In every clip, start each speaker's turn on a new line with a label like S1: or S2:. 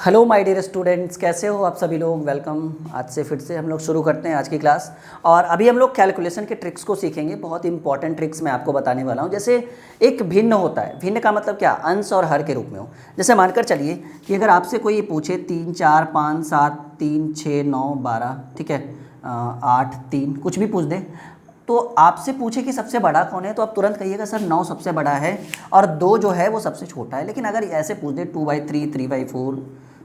S1: Hello my dear students, कैसे हो आप सभी लोग। वेलकम। आज से फिर से हम लोग शुरू करते हैं आज की क्लास। और अभी हम लोग कैलकुलेशन के ट्रिक्स को सीखेंगे। बहुत इंपॉर्टेंट ट्रिक्स मैं आपको बताने वाला हूं। जैसे एक भिन्न होता है, भिन्न का मतलब क्या, अंश और हर के रूप में हो। जैसे मानकर चलिए कि अगर आपसे कोई पूछे 3 4 5 7 3 6 9 12, ठीक है, 8 3 कुछ भी पूछ दे, तो आपसे पूछे कि सबसे बड़ा कौन है, तो आप तुरंत कहिएगा सर 9 सबसे बड़ा है और 2 जो है वो सबसे छोटा है। लेकिन अगर ऐसे पूछ दे 2/3 3/4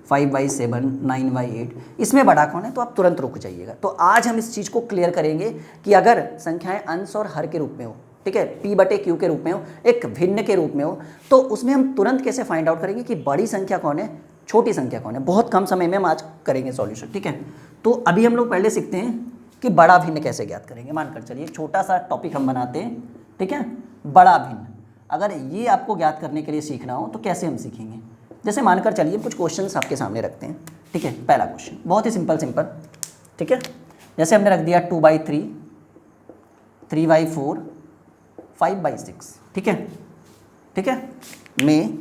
S1: 5/7 9/8, इसमें बड़ा कौन है, तो आप तुरंत रुक जाइएगा। तो आज हम इस चीज़ को क्लियर करेंगे कि अगर संख्याएं अंश और हर के रूप में हो, ठीक है, P/Q के रूप में हो, एक भिन्न के रूप में हो, तो उसमें हम तुरंत कैसे फाइंड आउट करेंगे कि बड़ी संख्या कौन है, छोटी संख्या कौन है। बहुत कम समय में हम आज करेंगे सॉल्यूशन, ठीक है। तो अभी हम लोग पहले सीखते हैं कि बड़ा भिन्न कैसे ज्ञात करेंगे। मानकर चलिए एक छोटा सा टॉपिक हम बनाते हैं, ठीक है, बड़ा भिन्न। अगर ये आपको ज्ञात करने के लिए सीखना हो तो कैसे हम सीखेंगे। जैसे मानकर चलिए कुछ क्वेश्चंस आपके सामने रखते हैं, ठीक है। पहला क्वेश्चन बहुत ही सिंपल, ठीक है। जैसे हमने रख दिया 2/3 3/4 5/6, ठीक है, में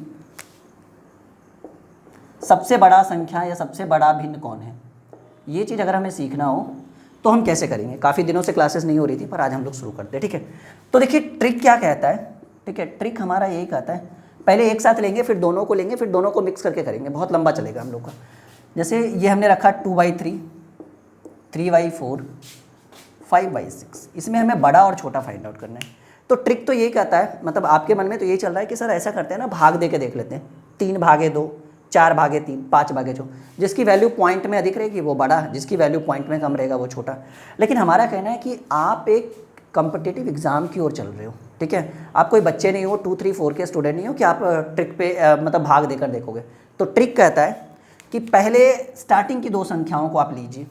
S1: सबसे बड़ा संख्या या सबसे बड़ा भिन्न कौन है। ये चीज़ अगर हमें सीखना हो तो हम कैसे करेंगे। काफ़ी दिनों से क्लासेस नहीं हो रही थी, पर आज हम लोग शुरू करते हैं, ठीक है। तो देखिए ट्रिक क्या कहता है, ठीक है। ट्रिक हमारा यही कहता है, पहले एक साथ लेंगे, फिर दोनों को लेंगे, फिर दोनों को मिक्स करके करेंगे। बहुत लंबा चलेगा हम लोग का। जैसे ये हमने रखा 2/3 3/4 5/6, इसमें हमें बड़ा और छोटा फाइंड आउट करना है। तो ट्रिक तो यही कहता है, मतलब आपके मन में तो यही चल रहा है कि सर ऐसा करते हैं ना, भाग दे के देख लेते हैं। 3/2 4/3 5/4, जिसकी वैल्यू पॉइंट में अधिक रहेगी वो बड़ा, जिसकी वैल्यू पॉइंट में कम रहेगा वो छोटा। लेकिन हमारा कहना है कि आप एक कॉम्पिटिटिव एग्जाम की ओर चल रहे हो, ठीक है। आप कोई बच्चे नहीं हो, 2 3 4 के स्टूडेंट नहीं हो कि आप ट्रिक पे मतलब भाग देकर देखोगे। तो ट्रिक कहता है कि पहले स्टार्टिंग की दो संख्याओं को आप लीजिए,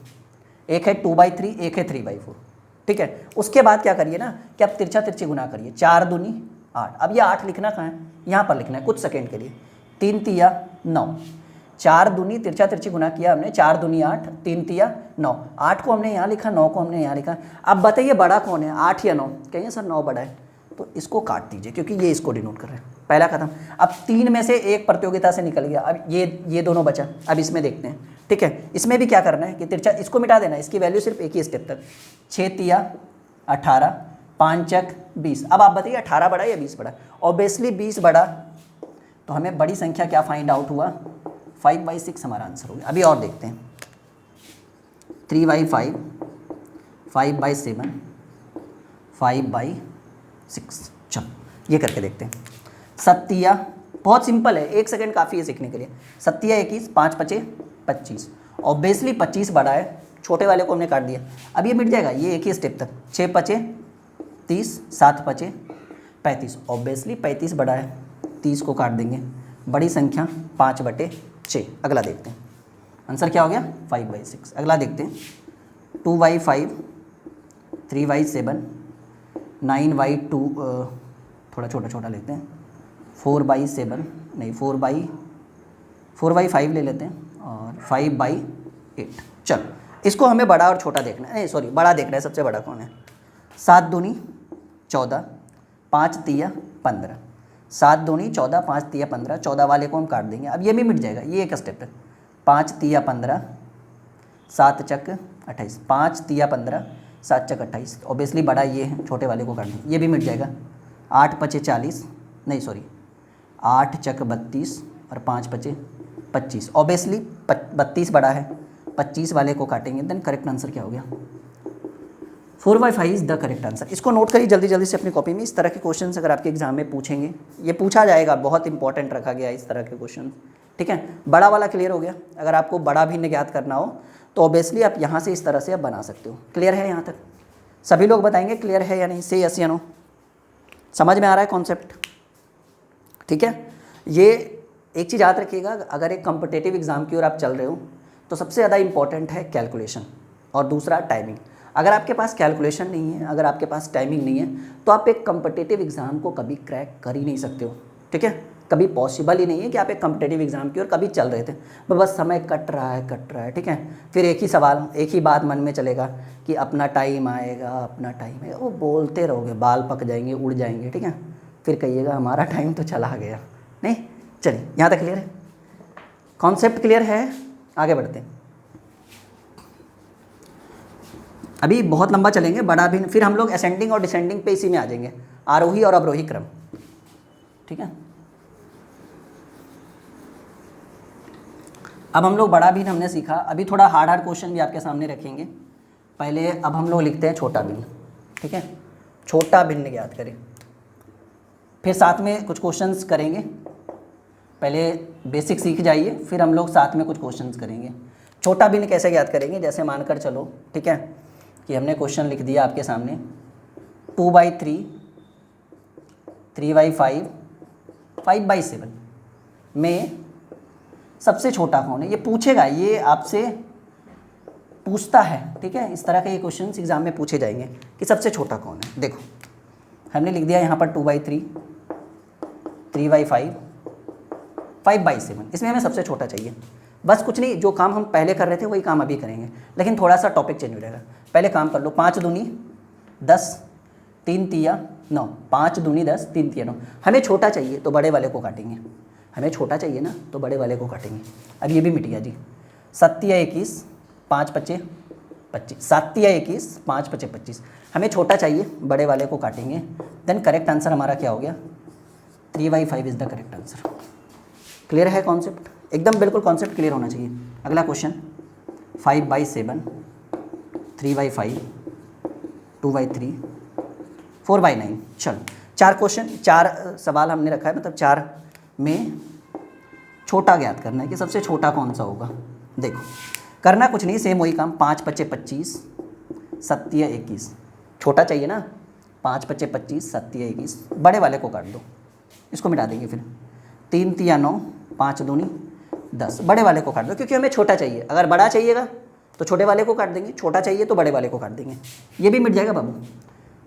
S1: एक है 2/3 एक है 3/4, ठीक है। उसके बाद क्या करिए ना कि आप तिरछा तिरछी गुना करिए। 4 दूनी 8। अब ये 8 लिखना कहाँ है, यहाँ पर लिखना है कुछ सेकेंड के लिए। 3 तिया 9, 4 दूनी तिरछा तिरछी गुना किया हमने, 4 दूनी 8 3 तिया 9। 8 को हमने यहाँ लिखा, 9 को हमने यहाँ लिखा। अब बताइए बड़ा कौन है, 8 या 9। कहिए सर 9 बड़ा है, तो इसको काट दीजिए क्योंकि ये इसको डिनोट कर रहे हैं। पहला खत्म। अब 3 में से एक प्रतियोगिता से निकल गया। अब ये दोनों बचा। अब इसमें देखते हैं, ठीक है। इसमें भी क्या करना है कि तिरछा इसको मिटा देना है, इसकी वैल्यू सिर्फ एक ही स्टेप तक। 6 तिया 18 5 चक 20। अब आप बताइए 18 बड़ा या 20 बड़ा। ऑब्वियसली 20 बड़ा। तो हमें बड़ी संख्या क्या फाइंड आउट हुआ, 5/6 हमारा आंसर हो गया। अभी और देखते हैं 3/5 5/7 5/6। चलो ये करके देखते हैं। सत्तिया बहुत सिंपल है, 1 सेकेंड काफ़ी है सीखने के लिए। सत्तिया 21 5 5 25। ऑब्वियसली 25 बड़ा है, छोटे वाले को हमने काट दिया। अब ये मिट जाएगा, ये एक ही स्टेप तक। 6 5 30 7 5 35। ऑब्वियसली 35 बड़ा है, 30 को काट देंगे। बड़ी संख्या 5/6। अगला देखते हैं, आंसर क्या हो गया 5/6। अगला देखते हैं 2/5 3/7 9/2, थोड़ा छोटा लेते हैं। 4/7 नहीं 4/5 ले लेते हैं और 5/8। चलो इसको हमें बड़ा और छोटा देखना है, नहीं सॉरी बड़ा देखना है, सबसे बड़ा कौन है। 7 दूनी 14 5 तिया 15। 7 दूनी 14 5 तिया 15। 14 वाले को हम काट देंगे। अब ये भी मिट जाएगा, ये एक स्टेप है। 5 तिया 15 7 चक 28। 5 तिया 15 7 चक 28। ऑब्वियसली बड़ा ये है, छोटे वाले को काट देंगे, ये भी मिट जाएगा। 8 5 40 नहीं सॉरी 8 चक 32 और 5 5 25। ऑब्वियसली 32 बड़ा है, 25 वाले को काटेंगे। देन करेक्ट आंसर क्या हो गया, 4/5 इज द करेक्ट आंसर। इसको नोट करिए जल्दी जल्दी से अपनी कॉपी में। इस तरह के क्वेश्चन अगर आपके एग्जाम में पूछेंगे, ये पूछा जाएगा, बहुत इंपॉर्टेंट रखा गया है इस तरह के क्वेश्चन, ठीक है। बड़ा वाला क्लियर हो गया। अगर आपको बड़ा भिन्न ज्ञात करना हो तो ऑब्वियसली आप यहाँ से इस तरह से आप बना सकते हो। क्लियर है यहाँ तक? सभी लोग बताएंगे क्लियर है या नहीं, से यस या नो। समझ में आ रहा है कॉन्सेप्ट, ठीक है। ये एक चीज़ याद रखिएगा, अगर एक कॉम्पिटिटिव एग्जाम की ओर आप चल रहे हो तो सबसे ज़्यादा इंपॉर्टेंट है कैलकुलेशन और दूसरा टाइमिंग। अगर आपके पास कैलकुलेशन नहीं है, अगर आपके पास टाइमिंग नहीं है, तो आप एक कॉम्पिटिटिव एग्जाम को कभी क्रैक कर ही नहीं सकते हो, ठीक है। कभी पॉसिबल ही नहीं है कि आप एक कॉम्पिटिटिव एग्जाम की ओर कभी चल रहे थे, बस समय कट रहा है, ठीक है। फिर एक ही सवाल, एक ही बात मन में चलेगा कि अपना टाइम आएगा, अपना टाइम आएगा। वो बोलते रहोगे, बाल पक जाएंगे, उड़ जाएंगे, ठीक है। फिर कहिएगा हमारा टाइम तो चला गया। नहीं, चलिए यहाँ तक क्लियर है। कॉन्सेप्ट क्लियर है? आगे बढ़ते हैं। अभी बहुत लंबा चलेंगे, बड़ा भिन्न, फिर हम लोग असेंडिंग और डिसेंडिंग पे इसी में आ जाएंगे, आरोही और अवरोही क्रम, ठीक है। अब हम लोग बड़ा भिन्न हमने सीखा, अभी थोड़ा हार्ड हार्ड क्वेश्चन भी आपके सामने रखेंगे। पहले अब हम लोग लिखते हैं छोटा भिन्न, ठीक है। छोटा भिन्न ज्ञात करें, फिर साथ में कुछ क्वेश्चंस करेंगे। पहले बेसिक सीख जाइए, फिर हम लोग साथ में कुछ क्वेश्चंस करेंगे। छोटा भिन्न कैसे ज्ञात करेंगे, जैसे मानकर चलो, ठीक है, कि हमने क्वेश्चन लिख दिया आपके सामने 2/3, 3/5, 5/7 में सबसे छोटा कौन है, ये पूछेगा, ये आपसे पूछता है, ठीक है। इस तरह के ये क्वेश्चन एग्जाम में पूछे जाएंगे कि सबसे छोटा कौन है। देखो हमने लिख दिया यहाँ पर 2/3, 3/5, 5/7, इसमें हमें सबसे छोटा चाहिए। बस कुछ नहीं, जो काम हम पहले कर रहे थे वही काम अभी करेंगे, लेकिन थोड़ा सा टॉपिक चेंज हो जाएगा। पहले काम कर लो, 5 दूनी 10, 3 तिया 9, 5 दूनी 10, 3 तिया 9। हमें छोटा चाहिए तो बड़े वाले को काटेंगे, हमें छोटा चाहिए ना तो बड़े वाले को काटेंगे। अब ये भी मिट गया जी। 7 तिया 21, 5 पच्चे 25, 7 तिया 21, 5 पच्चे 25। हमें छोटा चाहिए, बड़े वाले को काटेंगे। देन करेक्ट आंसर हमारा क्या हो गया, 3/5 is the correct answer. Clear है कॉन्सेप्ट? एकदम बिल्कुल कॉन्सेप्ट क्लियर होना चाहिए। अगला क्वेश्चन 5/7, 3/5, 2/3, 4/9। चलो 4 क्वेश्चन, 4 सवाल हमने रखा है, मतलब 4 में छोटा ज्ञात करना है कि सबसे छोटा कौन सा होगा। देखो करना कुछ नहीं, सेम वही काम, 5 पच्चे 25, 7 तिया 21। छोटा चाहिए ना, 5 पच्चे 25, 7 तिया 21, बड़े वाले को काट दो, इसको मिटा देंगे। फिर 3 तिया 9, 5 दूनी 10, बड़े वाले को काट दो क्योंकि हमें छोटा चाहिए। अगर बड़ा चाहिएगा तो छोटे वाले को काट देंगे, छोटा चाहिए तो बड़े वाले को काट देंगे, ये भी मिट जाएगा बाबू।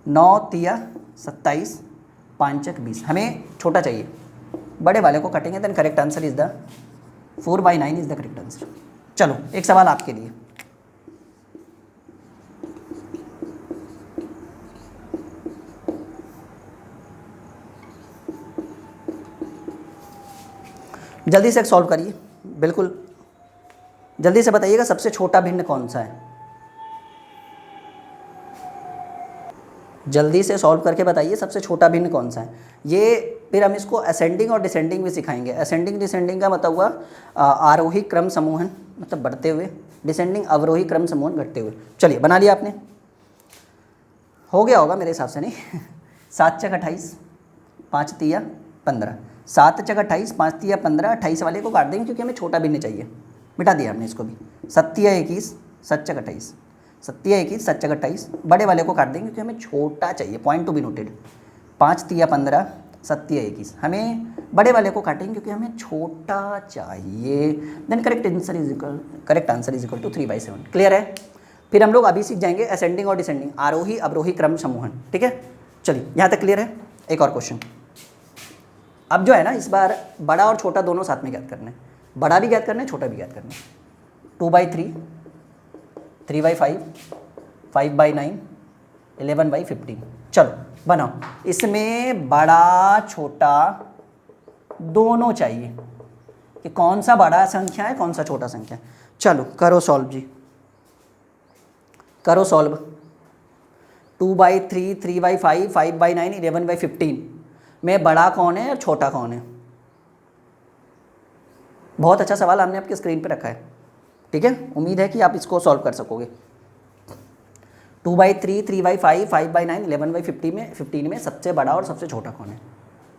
S1: 9 तिया 27, 5 चक 20, हमें छोटा चाहिए, बड़े वाले को काटेंगे। Then correct answer is the 4/9 is the correct answer. चलो एक सवाल आपके लिए, जल्दी से सॉल्व करिए, बिल्कुल जल्दी से बताइएगा सबसे छोटा भिन्न कौन सा है। जल्दी से सॉल्व करके बताइए सबसे छोटा भिन्न कौन सा है। ये फिर हम इसको असेंडिंग और डिसेंडिंग भी सिखाएंगे। असेंडिंग डिसेंडिंग का मतलब हुआ आरोही क्रम समूहन, मतलब बढ़ते हुए, डिसेंडिंग अवरोही क्रम समूहन घटते हुए। चलिए बना लिया आपने, हो गया होगा मेरे हिसाब से, नहीं 7 चक 28, 5 तिया 15, 7 चक 28, 5 तिया 15, 28 वाले को काट देंगे क्योंकि हमें छोटा भिन्न चाहिए, मिटा दिया हमने इसको भी। 7 तिया 21, 7 चक 28, 7 तिया 21, 7 चक 28, बड़े वाले को काट देंगे क्योंकि हमें छोटा चाहिए, पॉइंट टू बी नोटेड। 5 तिया 15, 7 तिया 21, हमें बड़े वाले को काटेंगे क्योंकि हमें छोटा चाहिए। Then correct answer is equal to 3/7। Clear है? फिर हम लोग अभी सीख जाएंगे असेंडिंग और डिसेंडिंग, आरोही अवरोही क्रम समूहन, ठीक है। चलिए यहाँ तक क्लियर है। एक और क्वेश्चन, अब जो है ना, इस बार बड़ा और छोटा दोनों साथ में ज्ञात करना है, बड़ा भी ज्ञात करना है, छोटा भी ज्ञात करना है। 2/3, 3/5, 5/9, 11/15। चलो बनाओ, इसमें बड़ा छोटा दोनों चाहिए कि कौन सा बड़ा संख्या है कौन सा छोटा संख्या है। चलो करो सॉल्व जी, करो सॉल्व। 2/3, 3/5, 5/9, 11/15 में बड़ा कौन है और छोटा कौन है। बहुत अच्छा सवाल हमने आपके स्क्रीन पे रखा है, ठीक है। उम्मीद है कि आप इसको सॉल्व कर सकोगे। 2/3, 3/5, 5/9, 11/15 में सबसे बड़ा और सबसे छोटा कौन है,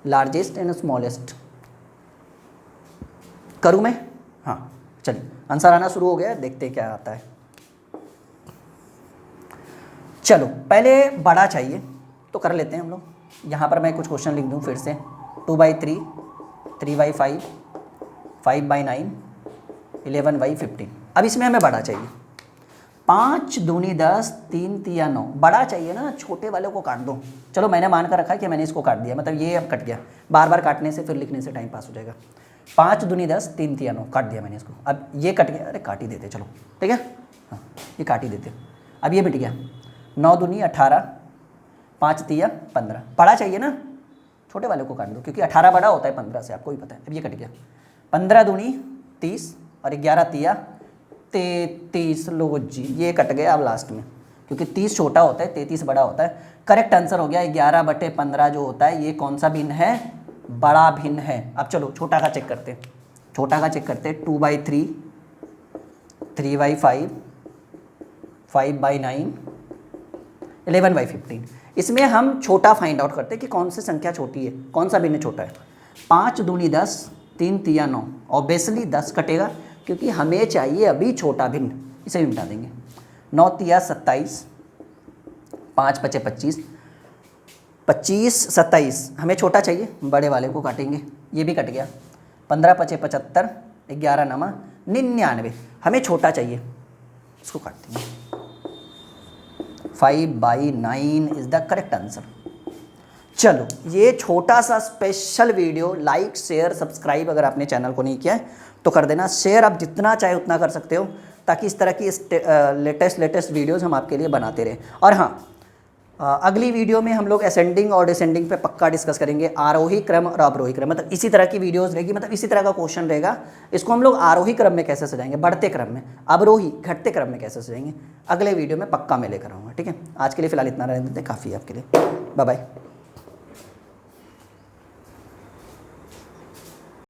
S1: लार्जेस्ट एंड स्मॉलेस्ट। करूँ मैं? हाँ चलिए, आंसर आना शुरू हो गया, देखते हैं क्या आता है। चलो पहले बड़ा चाहिए तो कर लेते हैं हम लोग। यहाँ पर मैं कुछ क्वेश्चन लिख दूँ फिर से। 2/3, 3/5, 5/9, 11/15। अब इसमें हमें बड़ा चाहिए। 5 दूनी 10, 3 तिया 9, बड़ा चाहिए ना, छोटे वाले को काट दो। चलो मैंने मान कर रखा है कि मैंने इसको काट दिया, मतलब ये अब कट गया, बार बार काटने से फिर लिखने से टाइम पास हो जाएगा। 5 दूनी 10, 3 तिया 9, काट दिया मैंने इसको। अब ये कट गया, अरे काट ही देते, चलो ठीक है, हाँ ये काट ही देते। अब ये मिट गया। 9 दूनी 18, 5 तिया 15, बड़ा चाहिए ना, छोटे वाले को काट दो क्योंकि 18 बड़ा होता है 15 से, आपको ही पता है। अब ये कट गया। 15 दूनी 30 और 11 तिया 33। लो जी, ये कट गया अब लास्ट में, क्योंकि 30 छोटा होता है 33 बड़ा होता है। करेक्ट आंसर हो गया 11/15 जो होता है, ये कौन सा भिन्न है, बड़ा भिन्न है। अब चलो छोटा का चेक करते हैं, छोटा का चेक करते हैं। 2/3, 3/5, 5/9, 11/15। इसमें हम छोटा फाइंड आउट करते हैं कि कौन सी संख्या छोटी है, कौन सा भिन्न छोटा है। 5 दूनी 10, 3 तिया 9, ऑब्वियसली 10 कटेगा क्योंकि हमें चाहिए अभी छोटा भिन्न, इसे भी मिटा देंगे। 9 तिया 27, 5 पचे 25, 25 27, हमें छोटा चाहिए, बड़े वाले को काटेंगे, ये भी कट गया। 15 पचे 75, 11 नमा 99, हमें छोटा चाहिए, इसको काटते हैं। 5/9 इज द करेक्ट आंसर। चलो, ये छोटा सा special video, like share subscribe अगर आपने चैनल को नहीं किया है तो कर देना। शेयर आप जितना चाहे उतना कर सकते हो, ताकि इस तरह की लेटेस्ट वीडियोस हम आपके लिए बनाते रहें। और हाँ, अगली वीडियो में हम लोग असेंडिंग और डिसेंडिंग पे पक्का डिस्कस करेंगे, आरोही क्रम और अवरोही क्रम, मतलब इसी तरह की वीडियोस रहेगी, मतलब इसी तरह का क्वेश्चन रहेगा। इसको हम लोग आरोही क्रम में कैसे सजाएंगे, बढ़ते क्रम में, अवरोही घटते क्रम में कैसे सजाएंगे, अगले वीडियो में पक्का मैं लेकर आऊँगा। ठीक है, आज के लिए फिलहाल इतना रहने देते, काफ़ी है आपके लिए। Bye bye.